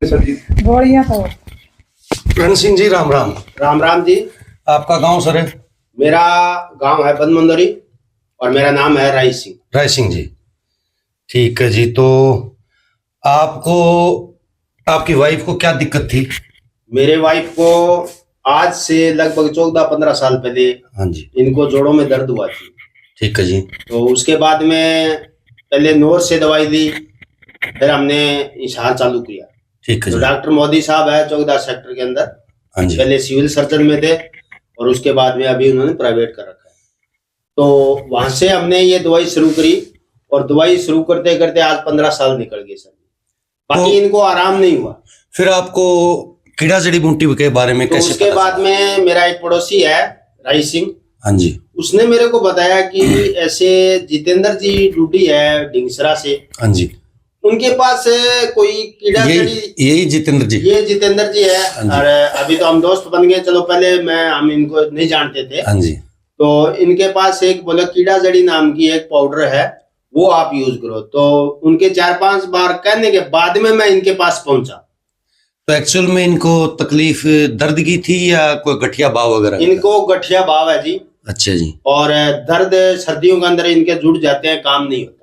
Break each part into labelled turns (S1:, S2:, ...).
S1: Sir जी
S2: बढ़िया तो
S3: रण सिंह जी, राम राम।
S1: राम राम जी।
S3: आपका गांव सर है?
S1: मेरा गांव है बनमंदोरी और मेरा नाम है राय सिंह।
S3: राय सिंह जी, ठीक है जी। तो आपको, आपकी वाइफ को क्या दिक्कत थी?
S1: मेरे वाइफ को आज से लगभग 14-15 साल पहले
S3: हाँ जी,
S1: इनको जोड़ों में दर्द हुआ थी।
S3: ठीक है जी।
S1: तो उसके बाद में पहले नोर से दवाई ली, फिर हमने इशार चालू किया।
S3: ठीक है
S1: तो
S3: जी।
S1: डॉक्टर मोदी साहब है चौकीदार सेक्टर के अंदर,
S3: हाँ जी,
S1: पहले सिविल सर्जन में थे और उसके बाद में अभी उन्होंने प्राइवेट कर रखा है। तो वहां से हमने ये दवाई शुरू करी और दवाई शुरू करते करते आज 15 साल निकल गए सर। बाकी
S3: तो
S1: इनको आराम नहीं हुआ।
S3: फिर आपको कीड़ा जड़ी बूटी के बारे में
S1: तो
S3: कैसे
S1: उसके
S3: पता
S1: बाद
S3: चला?
S1: में मेरा एक पड़ोसी है राय सिंह,
S3: हाँ जी,
S1: उसने मेरे को बताया कि ऐसे जितेंद्र जी ड्यूटी है ढिंगसरा से,
S3: हाँ जी,
S1: उनके पास कोई कीड़ा जड़ी।
S3: यही जितेंद्र जी?
S1: ये जितेंद्र जी है।
S3: हाँ जी।
S1: और अभी तो हम दोस्त बन गए। चलो पहले हम इनको नहीं जानते थे।
S3: हाँ जी।
S1: तो इनके पास एक बोला कीड़ा जड़ी नाम की एक पाउडर है, वो आप यूज करो। तो उनके 4-5 बार कहने के बाद में मैं इनके पास पहुंचा।
S3: तो एक्चुअल में इनको तकलीफ दर्द की थी या कोई गठिया भाव वगैरह?
S1: इनको गठिया भाव है जी।
S3: अच्छा जी।
S1: और दर्द सर्दियों के अंदर इनके जुड़ जाते हैं, काम नहीं होता।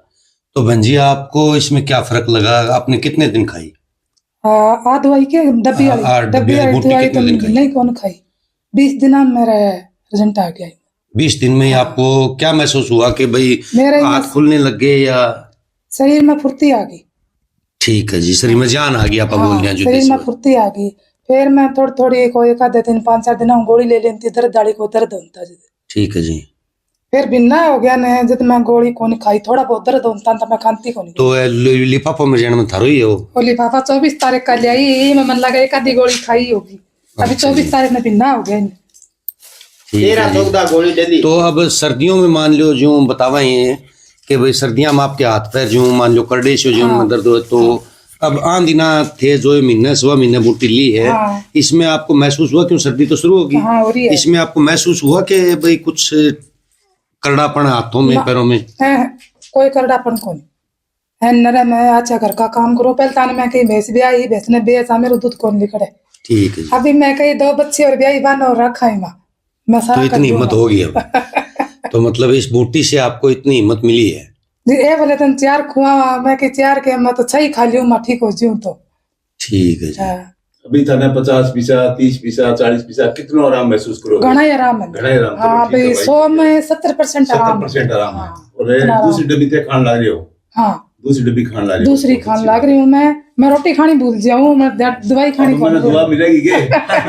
S3: तो बहन जी, आपको इसमें क्या फर्क लगा? आपने कितने दिन खाई?
S2: आ दवाई के डब्बी
S3: डब्बी वाली बूटी
S2: दवाई
S3: कितने
S2: तो
S3: दिन खाई?
S2: नहीं कौन खाई। 20 दिन मेरा रिजल्ट आ गया।
S3: 20 दिन में आपको क्या महसूस हुआ कि भाई
S2: मेरे
S3: हाथ खुलने लग गए या?
S2: शरीर में फुर्ती आ गई।
S3: ठीक है जी, शरीर में जान आ गई। आप बोल रहे हैं जो
S2: शरीर में फुर्ती आ गई। फिर मैं थोड़ी थोड़ी कोई एक आधे दिन 5-4 दिन गोली ले लेती, दर्द दाड़ी को दर्द होता जी।
S3: ठीक है जी।
S2: फिर भिन्ना हो गया ने, जब मैं गोली को नहीं खाई, थोड़ा बहुत दर्द होता तो मैं खाती को नहीं।
S3: तो लिफाफा में जाने में थारो ही हो?
S2: वो लिफाफा 24 तारीख का ले आई, मैं मन लगा एक आधी गोली खाई होगी। अभी 24 तारीख में भिन्ना हो गया।
S3: ठीक है
S1: 13-14
S3: जी।
S1: गोली डेली।
S3: तो अब सर्दियों में मान लो जो बतावा ये कि भाई सर्दियां में आपके हाथ पैर जो मान लो करड़े से जो में दर्द हो, तो अब आन दिना थे जो महीने सवा महीने बूटी ली है, इसमें आपको महसूस हुआ? क्यों सर्दी तो शुरू होगी, इसमें आपको महसूस हुआ कि भाई कुछ करड़ापन हाथों में पैरों में?
S2: कोई करड़ापन को नहीं है। नरे मैं अच्छा घर का काम करो। पहले ताने मैं कहीं भैंस भी आई, भैंस ने बेचा मेरे दूध कौन लिखड़े।
S3: ठीक है जी।
S2: अभी मैं कहीं 2 बच्चे और ब्याही बन और रखा है मैं सारा।
S3: तो इतनी हिम्मत होगी अब? तो मतलब इस बूटी से आपको इतनी हिम्मत मिली है?
S2: ये बोले तुम 4 खुआ, मैं के 4 के मैं तो 6 ही खा लियो, मैं ठीक हो जाऊं। तो
S3: ठीक है जी।
S4: अभी थाने 50 पीसा 30 पीसा 40 पीसा कितना आराम महसूस करो?
S2: घना ही आराम है।
S4: घना ही आराम।
S2: हाँ भाई 100 में 70% आराम।
S4: 70% आराम है। और दूसरी डब्बी ते खान लग रही हो?
S2: हाँ
S4: दूसरी डब्बी खान लग रही हो?
S2: दूसरी खान लग रही हूँ। मैं रोटी खानी भूल जाऊँ, मैं दवाई खानी भूल
S4: जाऊँ। दुआ मिलेगी के?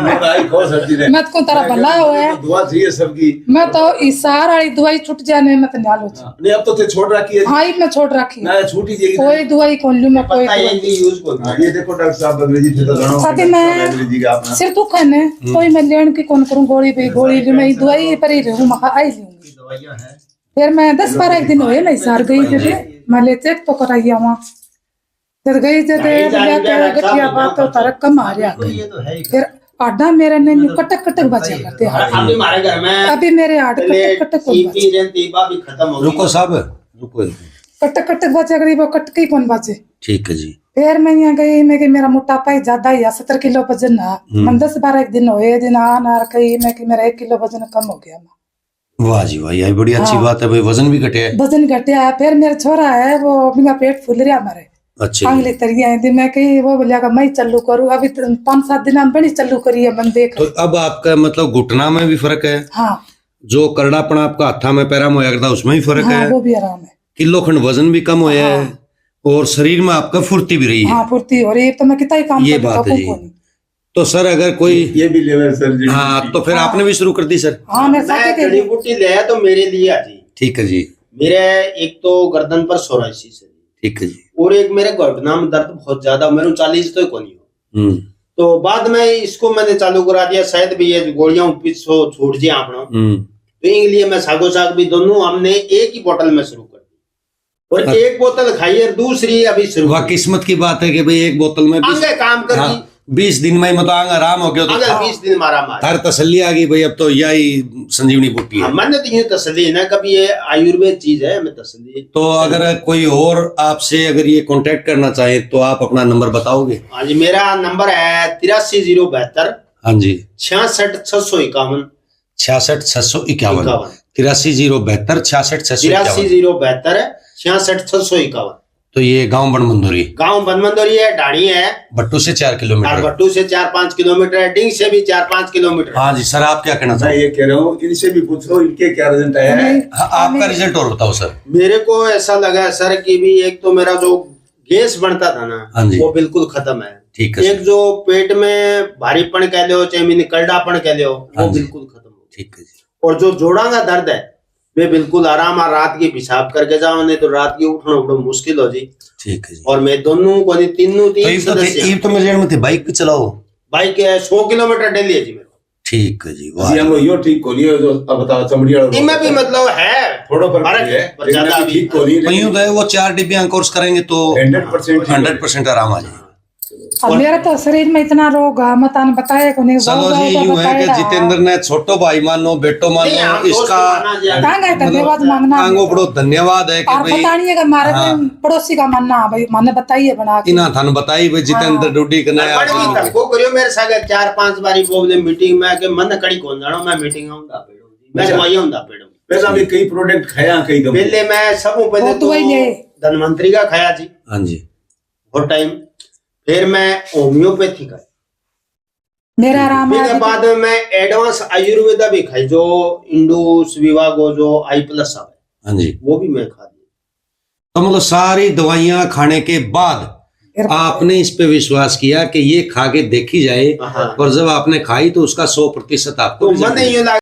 S4: मैं आई खो सब्जी ने।
S2: मैं तो तेरा भला हुआ है।
S4: दुआ चाहिए सबकी।
S2: मैं तो इशार वाली दवाई छूट जाने में तो न्यालो।
S4: नहीं अब तो ते छोड़ रखी है।
S2: हाँ मैं छोड़ रखी
S4: ना छूटी जाएगी।
S2: कोई दवाई कौन लूँ मैं, कोई
S1: यूज को।
S4: ये देखो डॉक्टर साहब अंग्रेजी से तो जानो।
S2: अभी मैं सिर दुख है ने, कोई मैं लेन की कौन करूँ। गोली भी गोली लूँ मैं, दवाई पर ही रहूँ, मैं आई लूँगी। फिर मैं 10-12 दिन हुए मैं इशार गई थे, मैं ले चेक तो कराइया वहाँ जब गई थे गठिया बात तो तारा कम आ रहा। फिर आडा मेरे ने कटक कटक बचा करते हैं। अभी मेरे आड कटक कटक
S3: रुको साहब, रुको।
S2: कटक कटक बचा करी, वो कटक ही कौन बचे।
S3: ठीक है जी।
S2: फिर मैं यहाँ गई, मैं कि मेरा मोटापा ही ज्यादा ही 70 किलो वजन है। मैं 10-12 दिन हुए दिन आ कही मैं कि मेरा 1 किलो वजन कम हो गया।
S3: वाह जी वाह, यही बड़ी अच्छी बात है भाई। वजन भी घटे है? वजन
S2: घटे है। फिर मेरा छोरा है वो, मेरा पेट फूल रहा मारे।
S3: अच्छा।
S2: आंगली तरिया है मैं कही वो बोलिया मैं चालू करूँ। अभी 5-7 दिन हम बड़ी चालू करी है, मन देख।
S3: तो अब आपका मतलब घुटना में भी फर्क है?
S2: हाँ। जो
S3: करड़ापन आपका हाथा में पैरा में होया करता उसमें भी फर्क है?
S2: वो भी आराम है।
S3: किलो खंड वजन भी कम होया है और शरीर में आपका फुर्ती भी रही है?
S2: हाँ फुर्ती हो रही है। तो मैं कितना ही काम
S3: ये बात है जी। तो सर अगर कोई
S4: ये भी लेवल सर जी।
S3: हाँ तो फिर आपने भी शुरू कर दी सर?
S2: हाँ मैं
S1: जड़ी बूटी ले तो मेरे लिए जी।
S3: ठीक है जी।
S1: मेरे एक तो गर्दन पर सोराइसिस है। ठीक
S3: है जी।
S1: और एक मेरे घुटना में दर्द बहुत ज्यादा, मेरे 40 तो कोनी हो। तो बाद में इसको मैंने चालू करा दिया, शायद भी ये गोलियां पीछो छूट जाए अपना। तो इसलिए मैं सागो साग भी दोनों हमने एक ही बोतल में शुरू कर दी और एक बोतल खाई और दूसरी अभी शुरू।
S3: वाह किस्मत की बात है कि भाई एक बोतल में भी
S1: काम कर।
S3: 20 दिन में मतलब आराम हो गया तो
S1: अगर 20 दिन में आराम आ
S3: थार तसल्ली आ गई भाई अब तो यही संजीवनी बूटी है।
S1: मैंने तो यूं तसल्ली है ना, कभी ये आयुर्वेद चीज है, मैं तसल्ली।
S3: तो अगर कोई और आपसे अगर ये कांटेक्ट करना चाहे तो आप अपना नंबर बताओगे?
S1: हाँ जी, मेरा नंबर है 83 072
S3: हाँ जी
S1: 66 651
S3: 66 651 83 072 66 651
S1: 83 072 66 651।
S3: तो ये गांव बनमंदोरी,
S1: गांव बनमंदोरी है, डाणी है,
S3: भट्टू से 4 किलोमीटर,
S1: भट्टू से 4-5 किलोमीटर है, डिंग से भी 4-5 किलोमीटर।
S3: हाँ जी सर, आप क्या कहना
S4: मैं
S3: चाहोगे?
S4: ये कह रहा हूँ इनसे भी पूछो इनके क्या रिजल्ट आया है।
S3: हाँ, आपका रिजल्ट और बताओ सर।
S1: मेरे को ऐसा लगा सर कि भी एक तो मेरा जो गैस बनता था ना,
S3: हाँ जी।
S1: वो बिल्कुल खत्म है।
S3: ठीक है
S1: एक
S3: सर।
S1: जो पेट में भारीपन कह लो चाहे मैंने कलडापन कह लो,
S3: हाँ
S1: वो
S3: जी।
S1: बिल्कुल खत्म हो।
S3: ठीक है जी।
S1: और जो जोड़ा का दर्द है वे बिल्कुल आराम, और रात की पेशाब करके जाओ, नहीं तो रात की उठना बड़ा मुश्किल हो जी।
S3: ठीक है जी।
S1: और मैं दोनों को नहीं,
S3: तो
S1: तीन
S3: ये
S1: सदस्य
S3: तो मेरे जहन में थे बाइक पे चलाओ।
S1: बाइक 100 किलोमीटर डेली है जी मेरे को।
S3: ठीक है जी,
S4: जी
S3: वाह।
S4: हम यो ठीक को नहीं जो अब बताओ चमड़ी वाला
S1: इनमें भी मतलब है
S4: थोड़ा फर्क
S1: फर्क
S4: है,
S1: पर
S4: लेकिन
S1: ज्यादा
S4: अभी
S1: भी
S4: ठीक को नहीं,
S3: तो यूं तो है, वो 4 डिब्बियां कोर्स करेंगे तो
S4: 100%
S3: 100% आराम आ जाएगा।
S2: अब मेरा तो शरीर में इतना रोग है, मतान बताया को नहीं।
S3: चलो जी, यूं है कि जितेंद्र ने छोटो भाई मानो बेटो
S1: नहीं,
S3: मानो
S1: हम दोस्त
S3: इसका
S1: माना जी।
S2: धन्यवाद मांगना
S3: आंगो बड़ो धन्यवाद है कि
S2: और
S3: भाई
S2: बताइए कि हमारे पड़ोसी का मानना भाई माने बताइए बना के।
S3: इना थान बताई भाई जितेंद्र डूडी कने
S1: बड़ी तको करियो मेरे साथ 4-5 बारी प्रॉब्लम मीटिंग में के मन कड़ी कौन जानो, मैं मीटिंग आऊंगा पेड़ो जी, मैं दवाई आऊंगा पेड़ो।
S4: पहले भी कई प्रोडक्ट खाया कई दम
S1: पहले मैं सबों पहले
S2: वो
S1: तो
S2: दवाई ले।
S1: धनवंतरी का खाया जी
S3: हाँ जी।
S1: और टाइम, फिर मैं होम्योपैथी का,
S2: मेरा आराम
S1: फिर बाद में मैं एडवांस आयुर्वेदा भी खाई, जो इंडूस विवागो जो आई प्लस है,
S3: हाँ जी।
S1: वो भी मैं खा ली।
S3: तो मतलब सारी दवाइयां खाने के बाद आपने इस पे विश्वास किया कि ये खा के देखी जाए,
S1: हाँ।
S3: और जब आपने खाई तो उसका 100% आपको
S1: तो
S3: रिजल्ट
S1: मन
S3: मिला।
S1: ये